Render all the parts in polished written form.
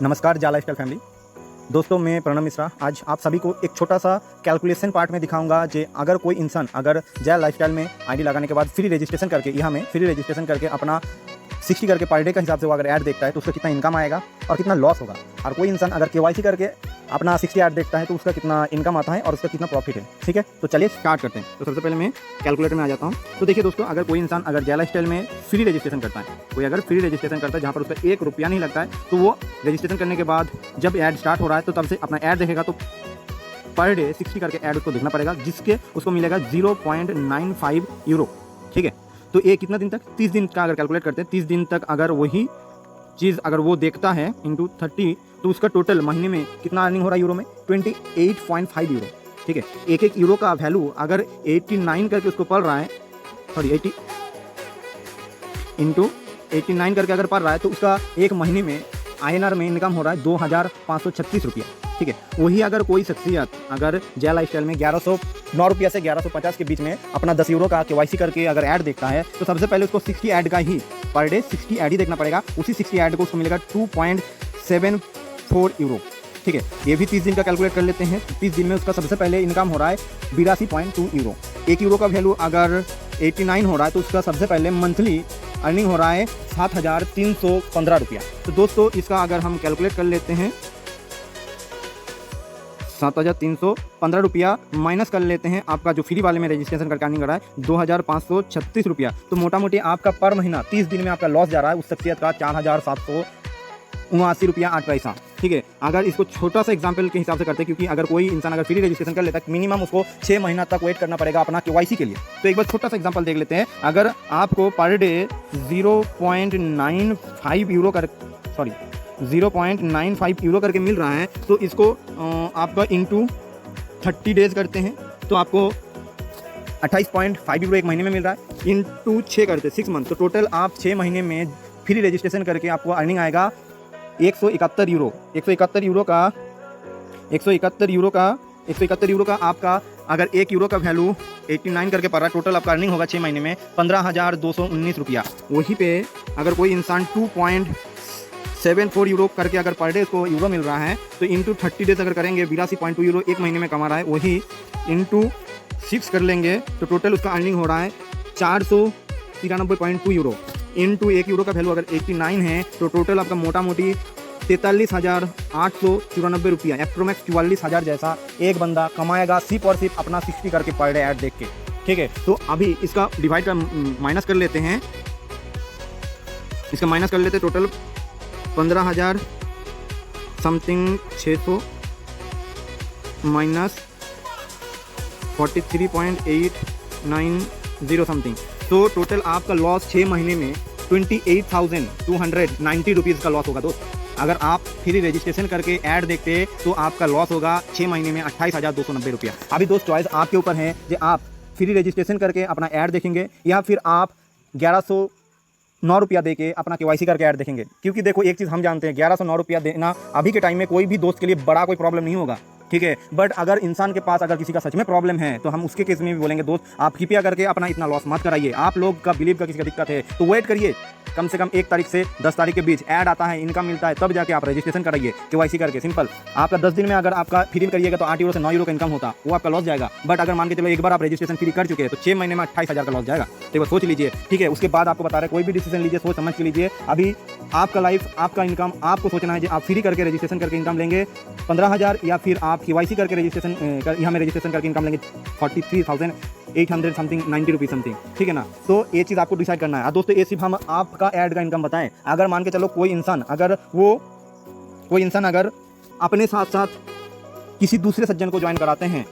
नमस्कार जा lifestyle family दोस्तों, मैं प्रणव मिश्रा आज आप सभी को एक छोटा सा कैलकुलेशन पार्ट में दिखाऊंगा जे अगर कोई इंसान अगर जय लाइफस्टाइल में आईडी लगाने के बाद फ्री रजिस्ट्रेशन करके यहाँ में फ्री रजिस्ट्रेशन करके अपना 60 करके पर डे का हिसाब से वो अगर ऐड देखता है तो उसका कितना इनकम आएगा और कितना लॉस होगा। और कोई इंसान अगर केवाईसी करके अपना 60 ऐड देखता है तो उसका कितना इनकम आता है और उसका कितना प्रॉफिट है। ठीक है, तो चलिए स्टार्ट करते हैं। तो सबसे पहले मैं कैलकुलेटर में आ जाता हूँ। तो देखिए दोस्तों, अगर कोई इंसान अगर जय लाइफस्टाइल में फ्री रजिस्ट्रेशन करता है, कोई अगर फ्री रजिस्ट्रेशन करता है जहाँ पर उसका 1 रुपया नहीं लगता है, तो वो रजिस्ट्रेशन करने के बाद जब ऐड स्टार्ट हो रहा है तो तब से अपना ऐड देखेगा तो पर डे 60 करके ऐड उसको देखना पड़ेगा, जिसके उसको मिलेगा 0.95 यूरो। ठीक है, तो ये कितना दिन तक, 30 दिन का अगर कैलकुलेट करते हैं, 30 दिन तक अगर वही चीज़ अगर वो देखता है इंटू 30 तो उसका टोटल महीने में कितना अर्निंग हो रहा है यूरो में 28.5 यूरो। ठीक है, एक यूरो का वैल्यू अगर 89 करके उसको पड़ रहा है, सॉरी 80 इंटू 89 करके अगर पड़ रहा है तो उसका एक महीने में INR में इनकम हो रहा है 2536 रुपया। ठीक है, वही अगर कोई शख्सियत अगर जय लाइफस्टाइल में 1109 रुपया से 1150 के बीच में अपना 10 यूरो का केवाईसी करके अगर ऐड देखता है तो सबसे पहले उसको 60 ऐड का ही पर डे 60 ऐड ही देखना पड़ेगा। उसी 60 ऐड को उसको मिलेगा 2.74 यूरो। ठीक है, ये भी 30 दिन का कैलकुलेट कर लेते हैं। 30 दिन में उसका सबसे पहले इनकम हो रहा है 82.2 यूरो। 1 यूरो का वैल्यू अगर 89 हो रहा है तो उसका सबसे पहले मंथली अर्निंग हो रहा है 7,315 रुपया। तो दोस्तों इसका अगर हम कैलकुलेट कर लेते हैं 7,315 रुपया माइनस कर लेते हैं आपका जो फ्री वाले में रजिस्ट्रेशन करके अर्निंग कर रहा है 2,536 रुपया। तो मोटा मोटी आपका पर महीना 30 दिन में आपका लॉस जा रहा है उस शख्सियत का 4,779 रुपया 8 पैसा। ठीक है, अगर इसको छोटा सा एग्जांपल के हिसाब से करते हैं, क्योंकि अगर कोई इंसान अगर फ्री रजिस्ट्रेशन कर लेता है मिनिमम उसको 6 महीना तक वेट करना पड़ेगा अपना केवाईसी के लिए। तो एक बार छोटा सा एग्जांपल देख लेते हैं। अगर आपको पर डे 0.95 यूरो करके मिल रहा है तो इसको आपका इंटू 30 डेज करते हैं तो आपको 28.5 यूरो एक महीने में मिल रहा है। इंटू 6 करते 6 मंथ, तो टोटल आप 6 महीने में फ्री रजिस्ट्रेशन करके आपको अर्निंग आएगा 171 यूरो। 171 यूरो का आपका अगर 1 यूरो का वैल्यू 89 करके पड़ रहा है, टोटल आपका अर्निंग होगा 6 महीने में 15,219 रुपया। वहीं पे अगर कोई इंसान 2.74 यूरो करके अगर पर डे उसको यूरो मिल रहा है तो इंटू 30 डेज अगर करेंगे 82.2 यूरो एक महीने में कमा रहा है, वही इंटू 6 कर लेंगे तो टोटल उसका अर्निंग हो रहा है 493.2 यूरो। इंटू 1 यूरो का वैल्यू अगर 89 है तो टोटल आपका मोटा मोटी 43,894 रुपया, एप्रोमैक्स 44,000 जैसा एक बंदा कमाएगा सिर्फ और सिर्फ अपना 60 करके पर डे ऐड देख के। ठीक है, तो अभी इसका डिवाइड का माइनस कर लेते हैं। इसका माइनस कर लेते हैं टोटल 15,000 समथिंग 600 माइनस 43.890 समथिंग, तो टोटल आपका लॉस 6 महीने में 28,290 रुपीज़ का लॉस होगा दोस्त। अगर आप फ्री रजिस्ट्रेशन करके ऐड देखते तो आपका लॉस होगा 6 महीने में 28,290 रुपया। अभी दोस्त चॉइस आपके ऊपर है कि आप फ्री रजिस्ट्रेशन करके अपना ऐड देखेंगे या फिर आप 1109 रुपया दे के अपना केवाईसी करके ऐड देखेंगे। क्योंकि देखो एक चीज़ हम जानते हैं, 1109 रुपया देना अभी के टाइम में कोई भी दोस्त के लिए बड़ा कोई प्रॉब्लम नहीं होगा। ठीक है, बट अगर इंसान के पास अगर किसी का सच में प्रॉब्लम है तो हम उसके केस में भी बोलेंगे दोस्त आप कृपया करके अपना इतना लॉस मत कराइए। आप लोग का बिलीव का किसी का दिक्कत है तो वेट करिए, कम से कम 1 तारीख से 10 तारीख के बीच ऐड आता है, इनकम मिलता है, तब जाके आप रजिस्ट्रेशन कराइए केवाईसी करके। सिंपल, आपका 10 दिन में अगर आपका फ्री करिएगा तो 8 यूरो से 9 यूरो का इनकम होता, वो आपका लॉस जाएगा। बट अगर मान के चलो एक बार आप रजिस्ट्रेशन फ्री कर चुके हैं तो 6 महीने में 28,000 का लॉस जाएगा। तो एक बार सोच लीजिए। ठीक है, उसके बाद आपको बता रहे कोई भी डिसीजन लीजिए सोच समझ के लीजिए। अभी आपका लाइफ आपका इनकम आपको सोचना है कि आप फ्री करके रजिस्ट्रेशन करके इनकम लेंगे 15,000 या फिर आप केवाईसी करके रजिस्ट्रेशन यहाँ में रजिस्ट्रेशन करके इनकम लेंगे 43,800 समथिंग 90 रुपीज़ समथिंग। ठीक है ना, तो ये चीज़ आपको डिसाइड करना है। दोस्तों ये सिर्फ हम आपका ऐड का इनकम बताएं। अगर मान के चलो कोई इंसान अगर अपने साथ साथ किसी दूसरे सज्जन को ज्वाइन कराते हैं,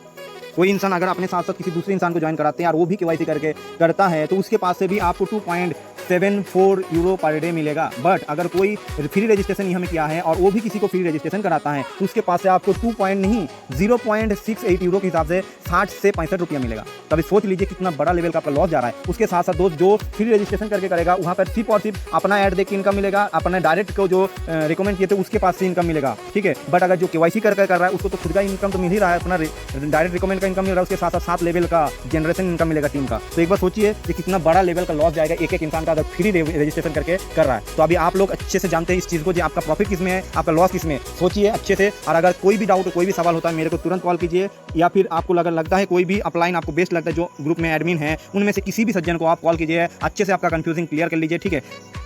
कोई इंसान अगर अपने साथ साथ किसी दूसरे इंसान को ज्वाइन कराते हैं और वो भी केवाईसी करके करता है तो उसके पास से भी आपको 2.74 यूरो पर डे मिलेगा। बट अगर कोई फ्री रजिस्ट्रेशन यहाँ में किया है और वो भी किसी को फ्री रजिस्ट्रेशन कराता है तो उसके पास से आपको 0.68 यूरो के हिसाब से 60 से 65 रुपया मिलेगा। तभी सोच लीजिए कितना बड़ा लेवल का आपका लॉस जा रहा है। उसके साथ साथ दोस्त जो फ्री रजिस्ट्रेशन करके करेगा वहाँ पर सिर्फ और सिर्फ अपना ऐड देख के इनकम मिलेगा, अपने डायरेक्ट को जो रिकमेंड किए थे उसके पास से इनकम मिलेगा। ठीक है, बट अगर जो केवाईसी कर रहा है उसको तो खुद का इनकम तो मिल ही रहा है, अपना डायरेक्ट रिकमेंड का इनकम मिल रहा है, उसके साथ साथ 7 लेवल का जनरेशन इनकम मिलेगा टीम का। तो एक बार सोचिए कि कितना बड़ा लेवल का लॉस जाएगा एक एक इंसान का अगर फ्री रजिस्ट्रेशन करके कर रहा है। तो अभी आप लोग अच्छे से जानते हैं इस चीज़ को, जो आपका प्रॉफिट किस में है, आपका लॉस किस में है। सोचिए अच्छे से, और अगर कोई भी डाउट, कोई भी सवाल होता है मेरे को तुरंत कॉल कीजिए, या फिर आपको अगर लगता है कोई भी अपलाइन आपको बेस्ट लगता है, जो ग्रुप में एडमिन है उनमें से किसी भी सज्जन को आप कॉल कीजिए, अच्छे से आपका कंफ्यूजिंग क्लियर कर लीजिए, ठीक है।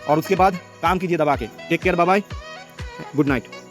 और उसके बाद काम कीजिए दबा के। Take care, bye bye, good night.